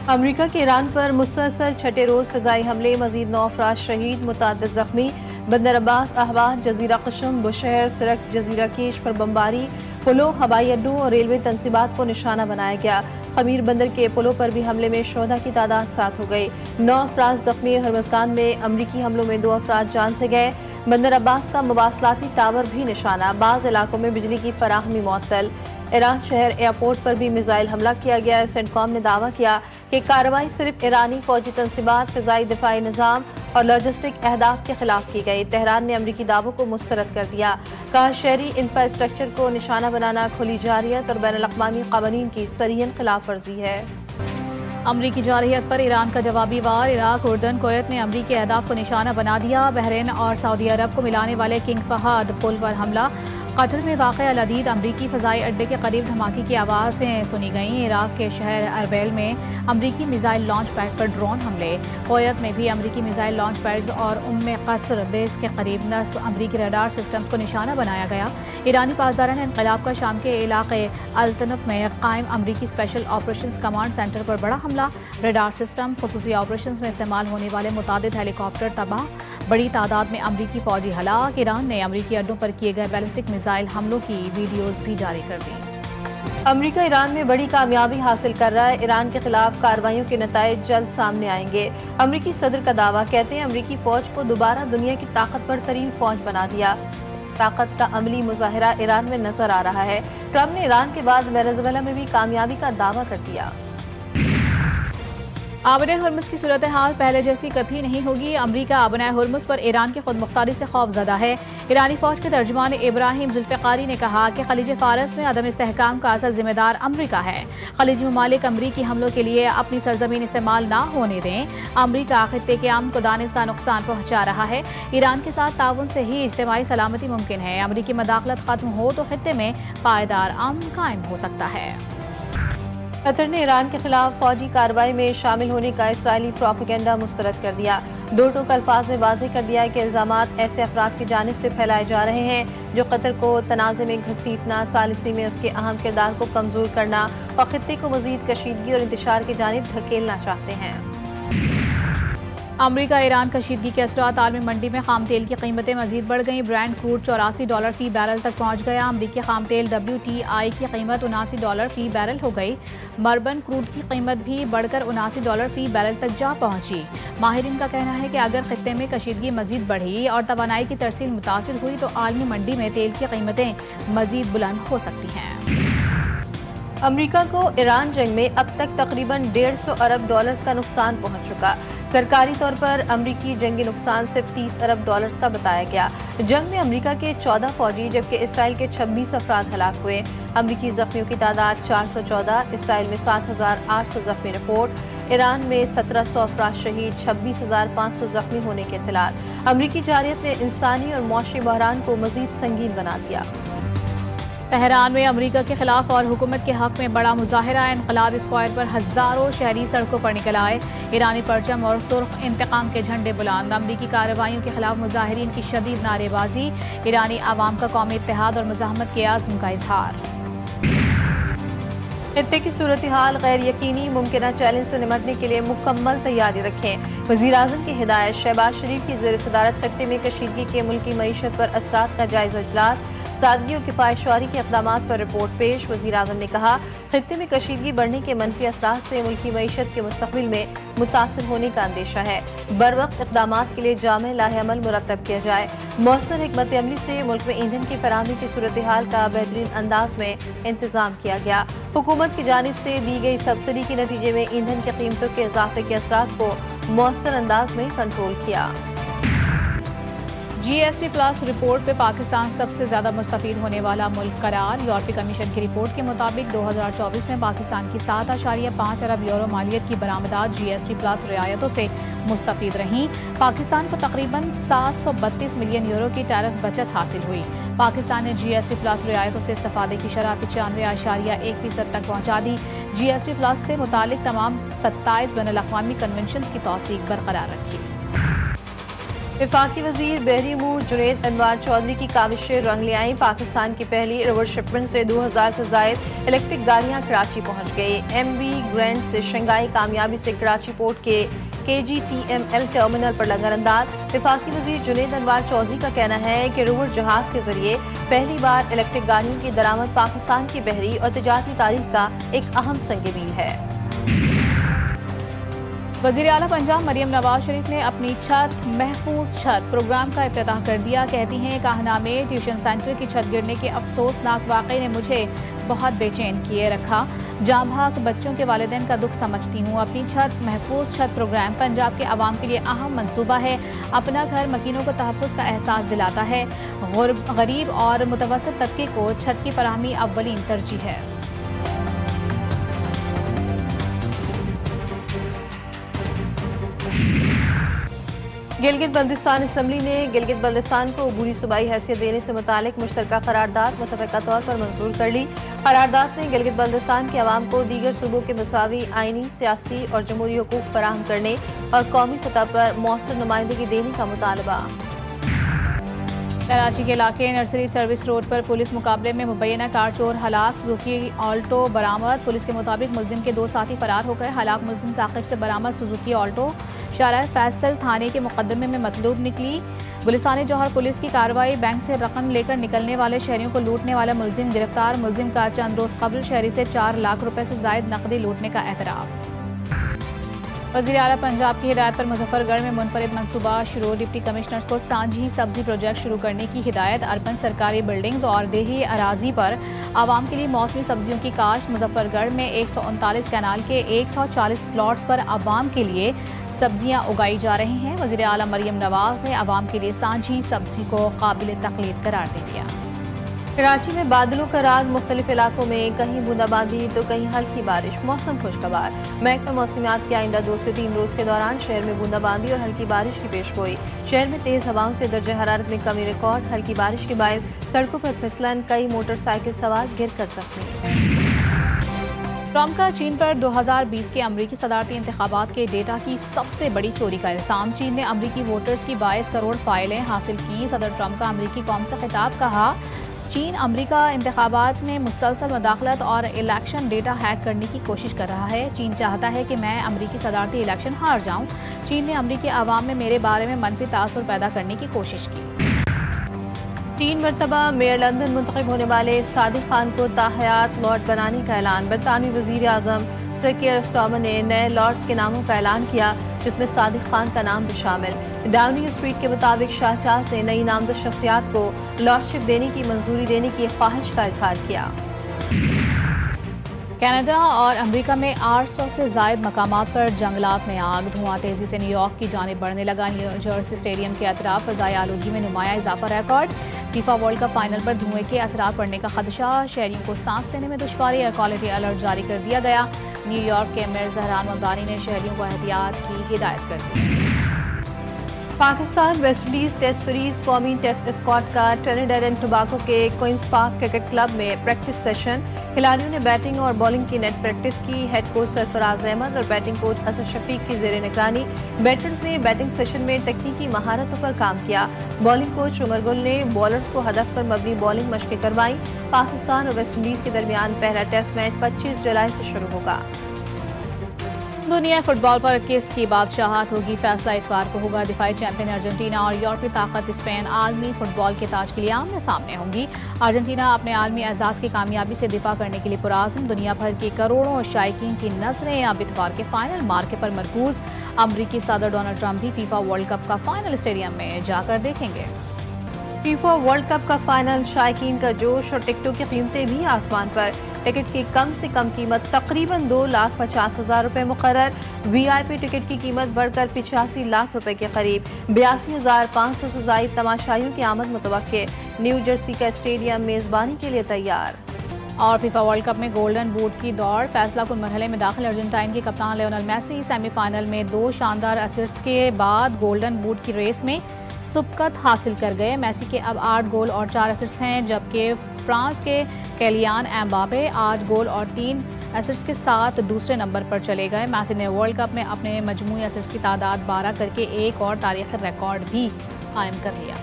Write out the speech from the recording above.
امریکہ کے ایران پر مسلسل چھٹے روز فضائی حملے، مزید 9 افراد شہید، متعدد زخمی۔ بندر عباس، احوال، جزیرہ قشم، بشہر، سرخ، جزیرہ کیش پر بمباری، پلوں، ہوائی اڈوں اور ریلوے تنصیبات کو نشانہ بنایا گیا۔ خمیر بندر کے پلوں پر بھی حملے میں شہداء کی تعداد 7 ہو گئی، 9 افراد زخمی۔ ہرمزگان میں امریکی حملوں میں 2 افراد جان سے گئے۔ بندر عباس کا مواصلاتی ٹاور بھی نشانہ، بعض علاقوں میں بجلی کی فراہمی معطل۔ ایران شہر ایئرپورٹ پر بھی میزائل حملہ کیا گیا۔ سینٹکام نے دعویٰ کیا کہ کارروائی صرف ایرانی فوجی تنصیبات، فضائی دفاعی نظام اور لاجسٹک اہداف کے خلاف کی گئی۔ تہران نے امریکی دعووں کو مسترد کر دیا، کہا شہری انفراسٹرکچر کو نشانہ بنانا کھلی جارحیت اور بین الاقوامی قوانین کی صریحاً خلاف ورزی ہے۔ امریکی جارحیت پر ایران کا جوابی وار، عراق، اردن، کویت نے امریکی اہداف کو نشانہ بنا دیا۔ بحرین اور سعودی عرب کو ملانے والے کنگ فہد پل پر حملہ۔ قطر میں واقع العدید امریکی فضائی اڈے کے قریب دھماکے کی آوازیں سنی گئیں۔ عراق کے شہر اربیل میں امریکی میزائل لانچ پیڈ پر ڈرون حملے۔ کویت میں بھی امریکی میزائل لانچ پیڈز اور قصر بیس کے قریب نصب امریکی ریڈار سسٹمز کو نشانہ بنایا گیا۔ ایرانی پاسداران انقلاب کا شام کے علاقے التنف میں قائم امریکی اسپیشل آپریشنز کمانڈ سینٹر پر بڑا حملہ۔ ریڈار سسٹم، خصوصی آپریشنز میں استعمال ہونے والے متعدد ہیلی کاپٹر تباہ، بڑی تعداد میں امریکی فوجی ہلاک۔ ایران نے امریکی اڈوں پر کیے گئے بیلسٹک میزائل حملوں کی ویڈیوز بھی جاری کر دی۔ امریکہ ایران میں بڑی کامیابی حاصل کر رہا ہے، ایران کے خلاف کارروائیوں کے نتائج جلد سامنے آئیں گے۔ امریکی صدر کا دعویٰ، کہتے ہیں امریکی فوج کو دوبارہ دنیا کی طاقتور ترین فوج بنا دیا۔ اس طاقت کا عملی مظاہرہ ایران میں نظر آ رہا ہے۔ ٹرمپ نے ایران کے بعد وینزویلا میں بھی کامیابی کا دعویٰ کر دیا۔ آبنۂ ہرمز کی صورتحال پہلے جیسی کبھی نہیں ہوگی۔ امریکہ آبنۂ ہرمز پر ایران کی خود مختاری سے خوف زدہ ہے۔ ایرانی فوج کے ترجمان ابراہیم ذوالفقاری نے کہا کہ خلیج فارس میں عدم استحکام کا اصل ذمہ دار امریکہ ہے۔ خلیجی ممالک امریکی حملوں کے لیے اپنی سرزمین استعمال نہ ہونے دیں۔ امریکہ خطے کے امن کو دانستہ نقصان پہنچا رہا ہے۔ ایران کے ساتھ تعاون سے ہی اجتماعی سلامتی ممکن ہے۔ امریکی مداخلت ختم ہو تو خطے میں پائیدار امن قائم ہو سکتا ہے۔ قطر نے ایران کے خلاف فوجی کارروائی میں شامل ہونے کا اسرائیلی پروپیگنڈا مسترد کر دیا۔ دو ٹوک الفاظ میں واضح کر دیا کہ الزامات ایسے افراد کی جانب سے پھیلائے جا رہے ہیں جو قطر کو تنازع میں گھسیٹنا، ثالثی میں اس کے اہم کردار کو کمزور کرنا اور خطے کو مزید کشیدگی اور انتشار کی جانب دھکیلنا چاہتے ہیں۔ امریکہ ایران کشیدگی کے اثرات، عالمی منڈی میں خام تیل کی قیمتیں مزید بڑھ گئیں۔ برینڈ کروڈ $84 فی بیرل تک پہنچ گیا۔ امریکی خام تیل WTI کی قیمت $79 فی بیرل ہو گئی۔ مربن کروڈ کی قیمت بھی بڑھ کر $79 فی بیرل تک جا پہنچی۔ ماہرین کا کہنا ہے کہ اگر خطے میں کشیدگی مزید بڑھی اور توانائی کی ترسیل متاثر ہوئی تو عالمی منڈی میں تیل کی قیمتیں مزید بلند ہو سکتی ہیں۔ امریکہ کو ایران جنگ میں اب تک تقریباً $150 ارب کا نقصان پہنچ چکا۔ سرکاری طور پر امریکی جنگی نقصان صرف $30 ارب کا بتایا گیا۔ جنگ میں امریکہ کے 14 فوجی جبکہ اسرائیل کے 26 افراد ہلاک ہوئے۔ امریکی زخمیوں کی تعداد 414، اسرائیل میں 7,800 زخمی رپورٹ۔ ایران میں 1,700 افراد شہید، 26,500 زخمی ہونے کے اطلاعات۔ امریکی جارحیت نے انسانی اور معاشی بحران کو مزید سنگین بنا دیا۔ تہران میں امریکہ کے خلاف اور حکومت کے حق میں بڑا مظاہرہ۔ انقلاب اسکوائر پر ہزاروں شہری سڑکوں پر نکل آئے۔ ایرانی پرچم اور سرخ انتقام کے جھنڈے بلند۔ امریکی کارروائیوں کے خلاف مظاہرین کی شدید نعرے بازی۔ ایرانی عوام کا قومی اتحاد اور مزاحمت کے عزم کا اظہار۔ خطے کی صورتحال غیر یقینی، ممکنہ چیلنج سے نمٹنے کے لیے مکمل تیاری رکھیں۔ وزیر اعظم کی ہدایت۔ شہباز شریف کی زیر صدارت خطے میں کشیدگی کے ملکی معیشت پر اثرات کا جائزہ اجلاس۔ سادگی اور کفایت کے اقدامات پر رپورٹ پیش۔ وزیر اعظم نے کہا خطے میں کشیدگی بڑھنے کے منفی اثرات سے ملکی معیشت کے مستقبل میں متاثر ہونے کا اندیشہ ہے۔ بروقت اقدامات کے لیے جامع لاہ عمل مرتب کیا جائے۔ مؤثر حکمت عملی سے ملک میں ایندھن کی فراہمی کی صورتحال کا بہترین انداز میں انتظام کیا گیا۔ حکومت کی جانب سے دی گئی سبسڈی کے نتیجے میں ایندھن کی قیمتوں کے اضافے کے اثرات کو مؤثر انداز میں کنٹرول کیا۔ GSP پلس رپورٹ پہ پاکستان سب سے زیادہ مستفید ہونے والا ملک قرار۔ یورپی کمیشن کی رپورٹ کے مطابق 2024 میں پاکستان کی 7.5 ارب یورو مالیت کی برآمدات GSP پلس رعایتوں سے مستفید رہیں۔ پاکستان کو تقریباً 732 ملین یورو کی ٹیرف بچت حاصل ہوئی۔ پاکستان نے GSP پلس رعایتوں سے استفادے کی شرح 95.1% تک پہنچا دی۔ GSP پلس سے متعلق تمام 27 بین الاقوامی کنونشنز کی توثیق برقرار رکھی۔ वफाकी वजीर बहरी अमूर जुनैद अनवार चौधरी की काविशें रंग ले आईं। पाकिस्तान की पहली रिवर्स शिपमेंट से 2000 से जायद इलेक्ट्रिक गाड़ियां कराची पहुंच गई। MV ग्रैंड से शंघाई कामयाबी से कराची पोर्ट के KGTML टर्मिनल पर लंगर अंदाज। वफाकी वजीर जुनैद अनवार चौधरी का कहना है कि रिवर्स जहाज के जरिए पहली बार इलेक्ट्रिक गाड़ियों की दरामद पाकिस्तान की बहरी और तिजारती तारीख का एक अहम संग मील है। वज़ीर आला पंजाब मरियम नवाज शरीफ ने अपनी छत महफूज छत प्रोग्राम का इफ्तिताह कर दिया। कहती हैं, काहना में ट्यूशन सेंटर की छत गिरने के अफसोसनाक वाक़े ने मुझे बहुत बेचैन किए रखा। जाँ भाग बच्चों के वालिदैन का दुख समझती हूँ। अपनी छत महफूज छत प्रोग्राम पंजाब के अवाम के लिए अहम मंसूबा है। अपना घर मकीनों को तहफ़्फ़ुज़ का एहसास दिलाता है। गरीब और मुतवस्सित तबके को छत की फराहमी अव्वलीन तरजीह है। गिलगित बल्तिस्तान असम्बली ने गिलगित बल्तिस्तान को अबूरी सूबाई हैसियत देने से मुतालिक मुश्तरका करारदाद मुतफ़क़ा तौर पर मंजूर कर ली। करारदाद में गिलगित बल्तिस्तान के अवाम को दीगर सूबों के मसावी आइनी, सियासी और जमहूरी हुकूक फराहम करने और कौमी सतह पर मौसर नुमाइंदगी देने का मुतालबा। कराची के इलाके नर्सरी सर्विस रोड पर पुलिस मुकाबले में मुबैना कार चोर हलाक, सुजुकी ऑल्टो बरामद। पुलिस के मुताबिक मुलजिम के 2 साथी फरार हो गए। हलाक मुलजिम साकिब से बरामद सुजुकी ऑल्टो शारा फैसल थाने के मुकदमे में मतलूब निकली। गुलिस्तान जौहर पुलिस की कार्रवाई। बैंक से रकम लेकर निकलने वाले शहरियों को लूटने वाला मुलजिम गिरफ्तार। मुलजिम का चंद रोज कबल शहरी से 4 लाख रुपए से जायद नकदी लूटने का एतराफ़। वज़ीर आला पंजाब की हिदायत पर मुजफ्फरगढ़ में मुनफरिद मनसूबा शुरू। डिप्टी कमिश्नर्स को सांझी सब्जी प्रोजेक्ट शुरू करने की हिदायत। अर्बन सरकारी बिल्डिंग्स और देही अराजी पर आवाम के लिए मौसमी सब्जियों की काश्त। मुजफ्फरगढ़ में 139 कैनाल के 140 प्लॉट्स पर आवाम के लिए सब्जियां उगाई जा रही हैं। वज़ीर आला मरियम नवाज ने आवाम के लिए सांझी सब्जी को काबिल तकलीद करार दे दिया। कराची में बादलों का राग। मुख्तलिफ इलाकों में कहीं बूंदाबांदी तो कहीं हल्की बारिश। मौसम खुशगवार। महकमा मौसमियात की आइंदा 2 से 3 रोज के दौरान शहर में बूंदाबांदी और हल्की बारिश की पेशगोई। शहर में तेज हवाओं से दर्जे हरारत में कमी रिकॉर्ड। हल्की बारिश के बायस सड़कों पर फिसलन, कई मोटरसाइकिल सवार गिर कर जख्मी। ट्रंप का चीन पर 2020 के अमरीकी सदारती इंतखाबात के डेटा की सबसे बड़ी चोरी का इल्जाम। चीन ने अमरीकी वोटर्स की 22 करोड़ फाइलें हासिल की। सदर ट्रंप का अमरीकी कौम से खिताब। कहा, चीन अमरीका इंतखाबात में मुसलसल मुदाखलत और इलेक्शन डेटा हैक करने की कोशिश कर रहा है। चीन चाहता है कि मैं अमरीकी सदारती इलेक्शन हार जाऊं। चीन ने अमरीकी आवाम में मेरे बारे में मनफी तासुर पैदा करने की कोशिश की। 3 मरतबा मेयर लंदन मुंतखब होने वाले सादिक खान को ताहयात लॉर्ड बनाने का ऐलान। बरतानवी वज़ीर आज़म सर कियर स्टारमर ने नए लॉर्ड्स के नामों का ऐलान किया, जिसमें सादिक खान का नाम भी शामिल। डाउनिंग स्ट्रीट के मुताबिक शाहचार्ल्स ने नई नामजद शख्सियात को लॉर्डशिप देने की मंजूरी देने की ख्वाहिश का इजहार किया। कनाडा और अमेरिका में 800 से जायद मकामात पर जंगलात में आग। धुआं तेजी से न्यूयॉर्क की जानिब बढ़ने लगा। न्यू जर्सी स्टेडियम के अतराफ फ़ज़ाई आलूगी में नुमाया इजाफा record. FIFA world cup final पर धुएं के असरात पड़ने का खदशा। शहरियों को सांस लेने में दुश्वारी। एयर क्वालिटी अलर्ट जारी कर दिया गया। न्यूयॉर्क के मेयर जहरान ममदानी ने शहरियों को एहतियात की हिदायत कर दी। Pakistan West Indies test series कौमी टेस्ट स्क्वाड का ट्रिनिडाड एंड टोबैगो के क्वींस पार्क क्रिकेट क्लब में प्रैक्टिस सेशन। खिलाड़ियों ने बैटिंग और बॉलिंग की नेट प्रैक्टिस की। हेड कोच सरफराज अहमद और बैटिंग कोच असद शफीक की जेर निगरानी बैटर्स ने बैटिंग सेशन में तकनीकी महारतों पर काम किया। बॉलिंग कोच उमर गुल ने बॉलर्स को हदफ पर मबनी बॉलिंग मशकें करवाई। पाकिस्तान और वेस्ट इंडीज के दरमियान पहला टेस्ट मैच 25 जुलाई से शुरू होगा। दुनिया फुटबॉल पर किसकी बादशाहत होगी, फैसला इतवार को होगा। दिफाई चैंपियन अर्जेंटीना और यूरोपीय ताकत स्पेन आलमी फुटबॉल के ताज के लिए आमने सामने होंगी। अर्जेंटीना अपने आलमी एजाज की कामयाबी से दिफा करने के लिए पुराज़म। दुनिया भर के करोड़ों शायकीन की नजरें अब इतवार के फाइनल मार्के पर मरकूज। अमरीकी सदर डोनाल्ड ट्रंप भी फीफा वर्ल्ड कप का फाइनल स्टेडियम में जाकर देखेंगे। फीफा वर्ल्ड कप का फाइनल, शायकीन का जोश और टिकटों की कीमतें भी आसमान पर। टिकट की कम से कम कीमत तकरीबन 2,50,000 रुपए मुकर्रर। VIP टिकट की कीमत बढ़कर 85 लाख रुपए के करीब। 82,500 से जायद तमाशाइयों की आमद मुतवक्के। न्यू जर्सी का स्टेडियम मेजबानी के लिए तैयार। और फीफा वर्ल्ड कप में गोल्डन बूट की दौड़, फैसला कुन मरहले में दाखिल अर्जेंटाइन के कप्तान लियोनेल मेसी सेमीफाइनल में 2 शानदार असिस्ट के बाद गोल्डन बूट की रेस में सबकत हासिल कर गए। मेसी के अब 8 गोल और 4 असिस्ट हैं, जबकि फ्रांस के कैलियान एम्बापे 8 गोल और 3 ایسسٹ کے ساتھ دوسرے نمبر پر چلے گئے۔ میچ نے ورلڈ کپ میں اپنے مجموعی ایسسٹ کی تعداد 12 کر کے ایک اور تاریخی ریکارڈ بھی قائم کر لیا۔